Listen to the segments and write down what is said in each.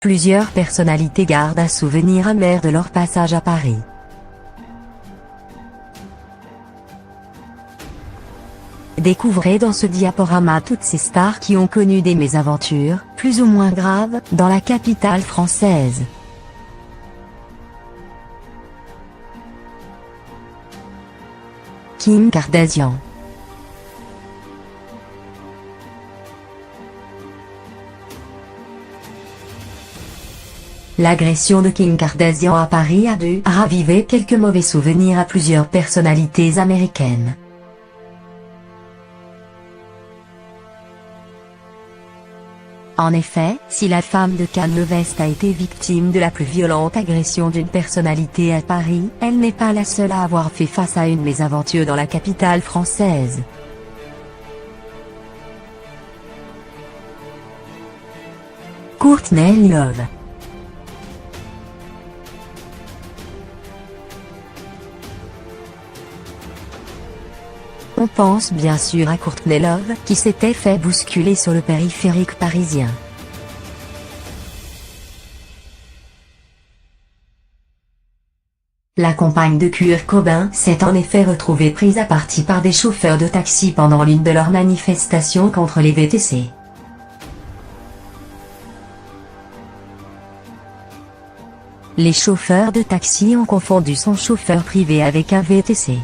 Plusieurs personnalités gardent un souvenir amer de leur passage à Paris. Découvrez dans ce diaporama toutes ces stars qui ont connu des mésaventures, plus ou moins graves, dans la capitale française. Kim Kardashian. L'agression de Kim Kardashian à Paris a dû raviver quelques mauvais souvenirs à plusieurs personnalités américaines. En effet, si la femme de Kanye West a été victime de la plus violente agression d'une personnalité à Paris, elle n'est pas la seule à avoir fait face à une mésaventure dans la capitale française. Courtney Love. On pense bien sûr à Courtney Love, qui s'était fait bousculer sur le périphérique parisien. La compagne de Kurt Cobain s'est en effet retrouvée prise à partie par des chauffeurs de taxi pendant l'une de leurs manifestations contre les VTC. Les chauffeurs de taxi ont confondu son chauffeur privé avec un VTC.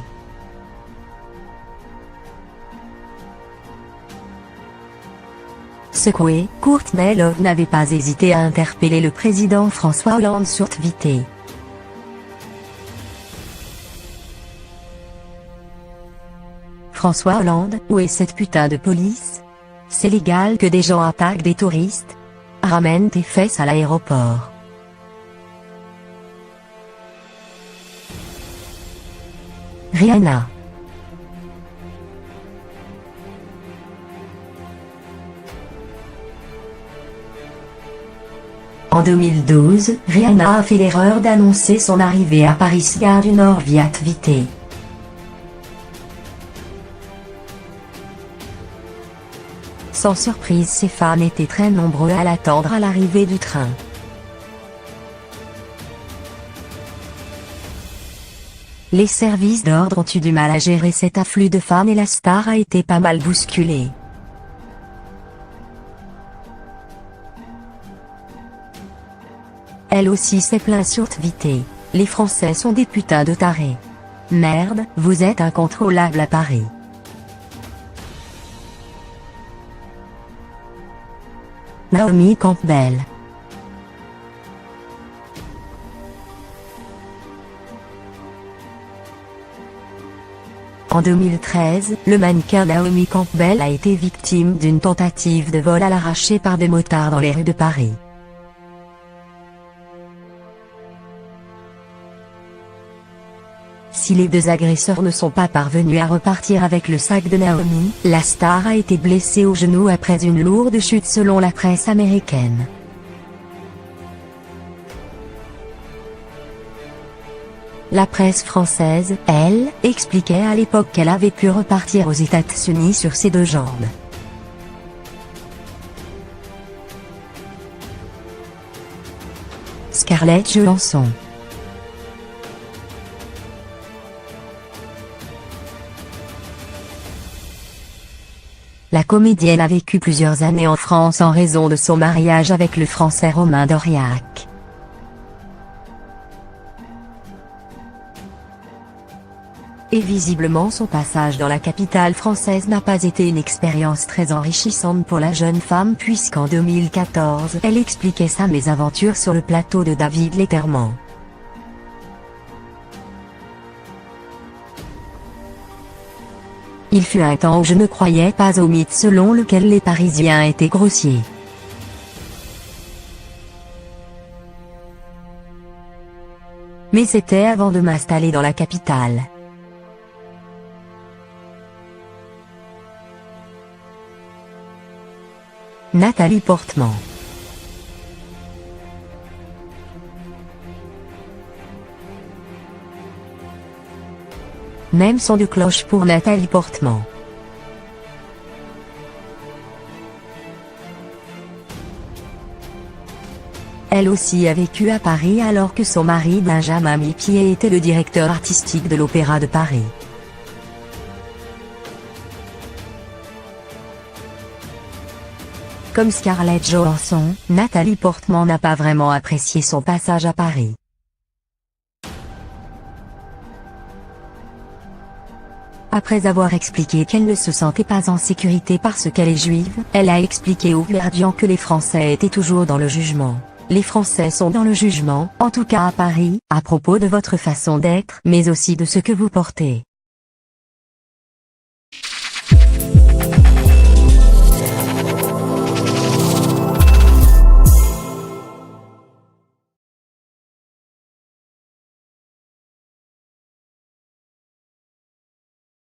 Secoué, Courtney Love n'avait pas hésité à interpeller le président François Hollande sur Twitter. François Hollande, où est cette putain de police? C'est légal que des gens attaquent des touristes? Ramène tes fesses à l'aéroport. Rihanna. En 2012, Rihanna a fait l'erreur d'annoncer son arrivée à Paris Gare du Nord via Twitter. Sans surprise, ses fans étaient très nombreux à l'attendre à l'arrivée du train. Les services d'ordre ont eu du mal à gérer cet afflux de fans et la star a été pas mal bousculée. Elle aussi s'est plaint sur Twitter. Les Français sont des putains de tarés. Merde, vous êtes incontrôlable à Paris. Naomi Campbell. En 2013, le mannequin Naomi Campbell a été victime d'une tentative de vol à l'arraché par des motards dans les rues de Paris. Si les deux agresseurs ne sont pas parvenus à repartir avec le sac de Naomi, la star a été blessée au genou après une lourde chute selon la presse américaine. La presse française, elle, expliquait à l'époque qu'elle avait pu repartir aux États-Unis sur ses deux jambes. Scarlett Johansson. La comédienne a vécu plusieurs années en France en raison de son mariage avec le Français Romain Dauriac. Et visiblement son passage dans la capitale française n'a pas été une expérience très enrichissante pour la jeune femme puisqu'en 2014, elle expliquait sa mésaventure sur le plateau de David Letterman. Il fut un temps où je ne croyais pas au mythe selon lequel les Parisiens étaient grossiers. Mais c'était avant de m'installer dans la capitale. Nathalie Portman. Même son de cloche pour Nathalie Portman. Elle aussi a vécu à Paris alors que son mari Benjamin Millepied était le directeur artistique de l'Opéra de Paris. Comme Scarlett Johansson, Nathalie Portman n'a pas vraiment apprécié son passage à Paris. Après avoir expliqué qu'elle ne se sentait pas en sécurité parce qu'elle est juive, elle a expliqué au Guardian que les Français étaient toujours dans le jugement. Les Français sont dans le jugement, en tout cas à Paris, à propos de votre façon d'être, mais aussi de ce que vous portez.